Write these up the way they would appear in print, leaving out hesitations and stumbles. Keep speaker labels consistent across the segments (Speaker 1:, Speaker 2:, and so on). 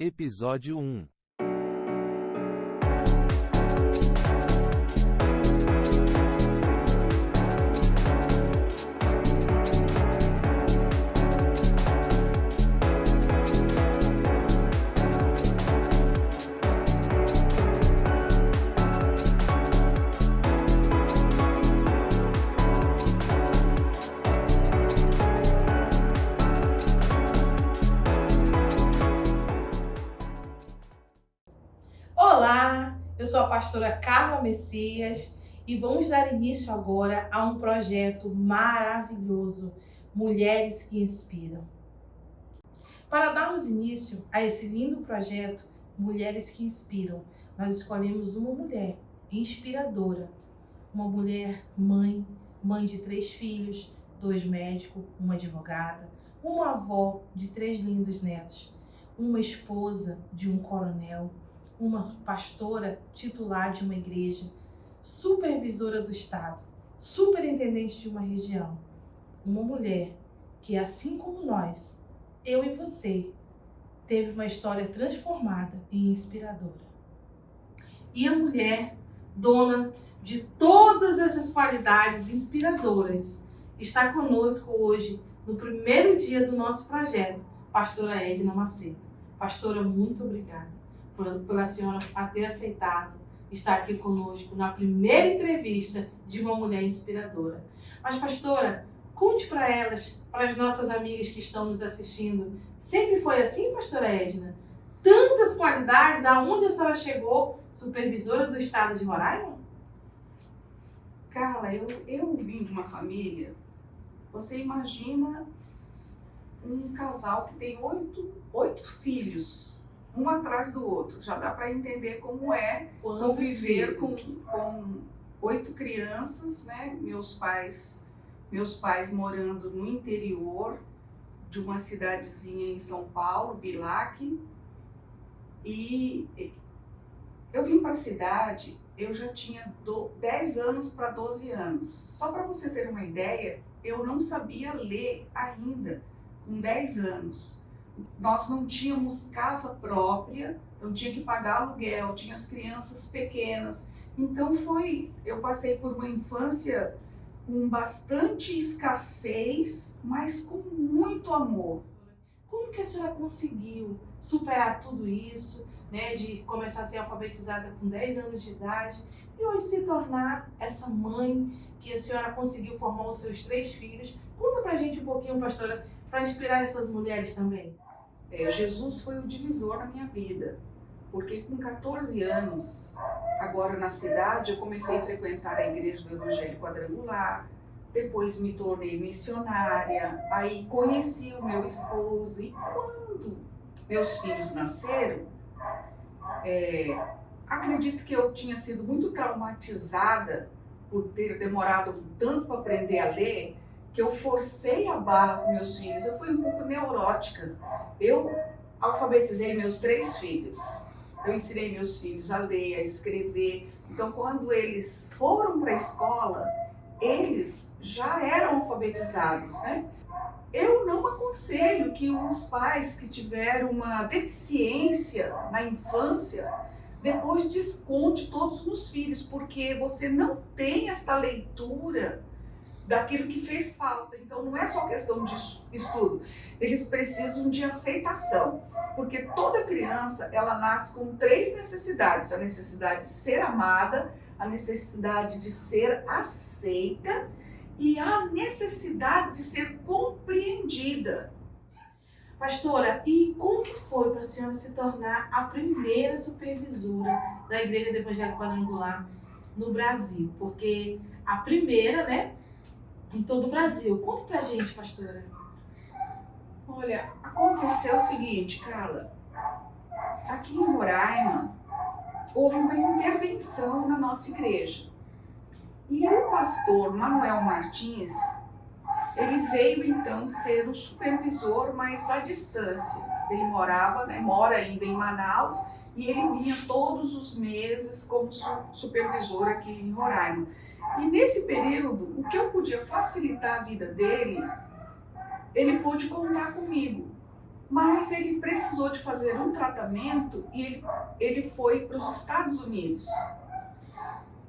Speaker 1: Episódio 1.
Speaker 2: Olá, eu sou a pastora Carla Messias e vamos dar início agora a um projeto maravilhoso, Mulheres que Inspiram. Para darmos início a esse lindo projeto, Mulheres que Inspiram, nós escolhemos uma mulher inspiradora, uma mulher mãe de 3 filhos, 2 médicos, uma advogada, uma avó de 3 lindos netos, uma esposa de um coronel, uma pastora titular de uma igreja, supervisora do estado, superintendente de uma região, uma mulher que, assim como nós, eu e você, teve uma história transformada e inspiradora. E a mulher, dona de todas essas qualidades inspiradoras, está conosco hoje, no primeiro dia do nosso projeto, pastora Edna Macedo. Pastora, muito obrigada pela senhora ter aceitado estar aqui conosco na primeira entrevista de uma mulher inspiradora. Mas, pastora, conte para elas, para as nossas amigas que estão nos assistindo, sempre foi assim, pastora Edna? Tantas qualidades, aonde a senhora chegou, supervisora do estado de Roraima?
Speaker 3: Carla, eu vim de uma família, você imagina um casal que tem oito filhos, um atrás do outro. Já dá para entender como é conviver com 8 crianças, né? Meus pais morando no interior de uma cidadezinha em São Paulo, Bilac. E eu vim para a cidade, eu já tinha 10 anos para 12 anos. Só para você ter uma ideia, eu não sabia ler ainda, com 10 anos. Nós não tínhamos casa própria, então tinha que pagar aluguel, tinha as crianças pequenas. Então eu passei por uma infância com bastante escassez, mas com muito amor.
Speaker 2: Como que a senhora conseguiu superar tudo isso, né, de começar a ser alfabetizada com 10 anos de idade e hoje se tornar essa mãe que a senhora conseguiu formar os seus 3 filhos? Conta pra gente um pouquinho, pastora, para inspirar essas mulheres também.
Speaker 3: Jesus foi o divisor na minha vida, porque com 14 anos, agora na cidade, eu comecei a frequentar a igreja do Evangelho Quadrangular, depois me tornei missionária, aí conheci o meu esposo e quando meus filhos nasceram, acredito que eu tinha sido muito traumatizada por ter demorado tanto para aprender a ler, que eu forcei a barra com meus filhos. Eu fui um pouco neurótica. Eu alfabetizei meus 3 filhos. Eu ensinei meus filhos a ler, a escrever. Então, quando eles foram para a escola, eles já eram alfabetizados, né? Eu não aconselho que os pais que tiveram uma deficiência na infância depois desconte todos nos filhos, porque você não tem esta leitura daquilo que fez falta. Então não é só questão de estudo, eles precisam de aceitação, porque toda criança ela nasce com 3 necessidades: a necessidade de ser amada, a necessidade de ser aceita e a necessidade de ser compreendida.
Speaker 2: Pastora, e como que foi para a senhora se tornar a primeira supervisora da Igreja do Evangelho Quadrangular no Brasil? Porque a primeira, né, em todo o Brasil. Conta pra gente, pastora.
Speaker 3: Olha, aconteceu o seguinte, Carla. Aqui em Roraima, houve uma intervenção na nossa igreja. E o pastor Manuel Martins, ele veio então ser o supervisor, mas à distância. Ele mora ainda em Manaus, e ele vinha todos os meses como supervisor aqui em Roraima. E nesse período, o que eu podia facilitar a vida dele, ele pôde contar comigo. mas ele precisou de fazer um tratamento e ele foi para os Estados Unidos.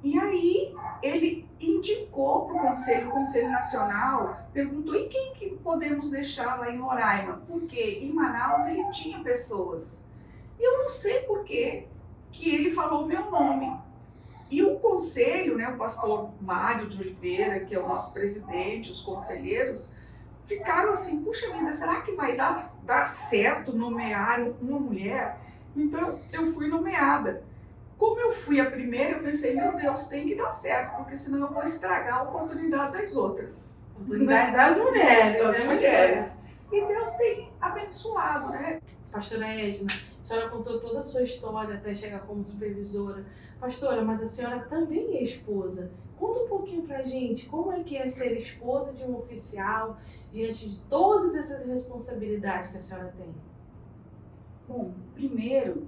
Speaker 3: E aí ele indicou para o Conselho Nacional, perguntou: e quem que podemos deixar lá em Roraima? Porque em Manaus ele tinha pessoas. E eu não sei por que ele falou o meu nome. E o conselho, né, o pastor Mário de Oliveira, que é o nosso presidente, os conselheiros, ficaram assim: puxa vida, será que vai dar certo nomear uma mulher? Então eu fui nomeada. Como eu fui a primeira, eu pensei: meu Deus, tem que dar certo, porque senão eu vou estragar a oportunidade das outras.
Speaker 2: Oportunidade das mulheres.
Speaker 3: Das
Speaker 2: né,
Speaker 3: mulheres. E Deus tem abençoado, né?
Speaker 2: Pastora Edna, a senhora contou toda a sua história até chegar como supervisora. Pastora, mas a senhora também é esposa. Conta um pouquinho pra gente como é que é ser esposa de um oficial diante de todas essas responsabilidades que a senhora tem.
Speaker 3: Bom, primeiro,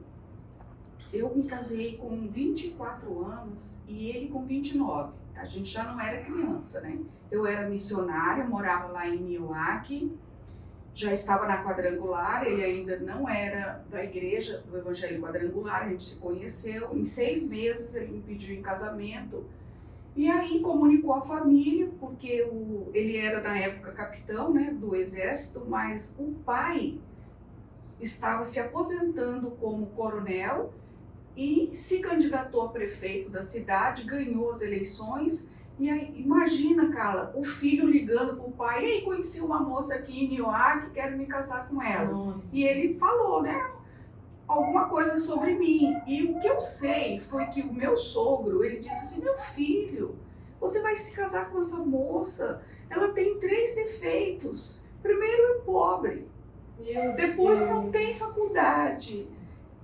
Speaker 3: eu me casei com 24 anos e ele com 29. A gente já não era criança, né? Eu era missionária, morava lá em Milwaukee, já estava na quadrangular, ele ainda não era da igreja do Evangelho Quadrangular, a gente se conheceu. Em 6 meses ele me pediu em casamento e aí comunicou a família, porque ele era na época capitão, né, do exército, mas o pai estava se aposentando como coronel e se candidatou a prefeito da cidade, ganhou as eleições. E aí, imagina, Carla, o filho ligando pro pai: ei, conheci uma moça aqui em Nioá que quero me casar com ela.
Speaker 2: Nossa.
Speaker 3: E ele falou, né, alguma coisa sobre mim. E o que eu sei foi que o meu sogro, ele disse assim: meu filho, você vai se casar com essa moça, ela tem 3 defeitos. Primeiro, é pobre. Depois, não tem faculdade.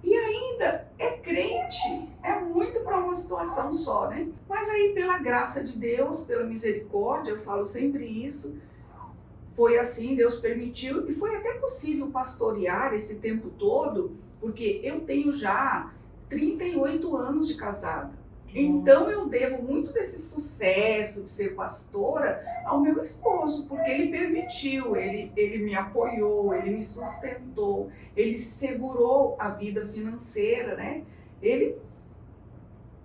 Speaker 3: E ainda é crente. É muito para uma situação só, né? Mas aí, pela graça de Deus, pela misericórdia, eu falo sempre isso, foi assim, Deus permitiu, e foi até possível pastorear esse tempo todo, porque eu tenho já 38 anos de casada. Então eu devo muito desse sucesso de ser pastora ao meu esposo, porque ele permitiu, ele me apoiou, ele me sustentou, ele segurou a vida financeira, né? Ele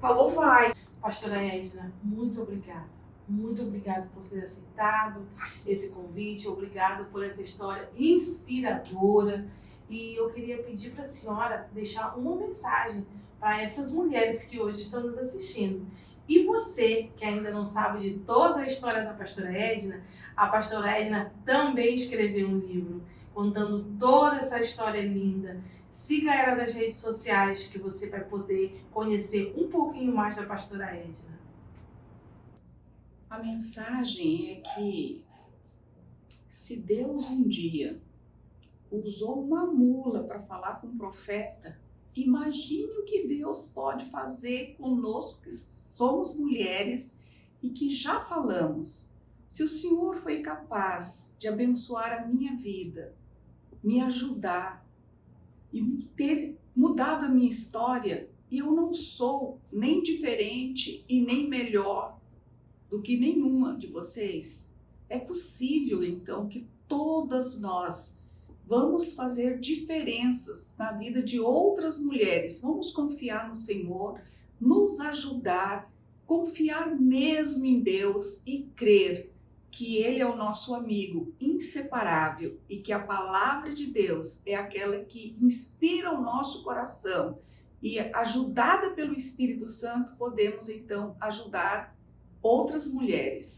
Speaker 3: falou: vai.
Speaker 2: Pastora Edna, muito obrigada. Muito obrigada por ter aceitado esse convite, obrigada por essa história inspiradora. E eu queria pedir para a senhora deixar uma mensagem para essas mulheres que hoje estão nos assistindo. E você, que ainda não sabe de toda a história da pastora Edna, a pastora Edna também escreveu um livro contando toda essa história linda. Siga ela nas redes sociais que você vai poder conhecer um pouquinho mais da pastora Edna.
Speaker 1: A mensagem é que se Deus um dia usou uma mula para falar com o profeta, imagine o que Deus pode fazer conosco, que somos mulheres e que já falamos. Se o Senhor foi capaz de abençoar a minha vida, me ajudar e ter mudado a minha história, e eu não sou nem diferente e nem melhor do que nenhuma de vocês, é possível então que todas nós vamos fazer diferenças na vida de outras mulheres. Vamos confiar no Senhor, nos ajudar, confiar mesmo em Deus e crer que Ele é o nosso amigo inseparável e que a palavra de Deus é aquela que inspira o nosso coração. E ajudada pelo Espírito Santo, podemos então ajudar outras mulheres.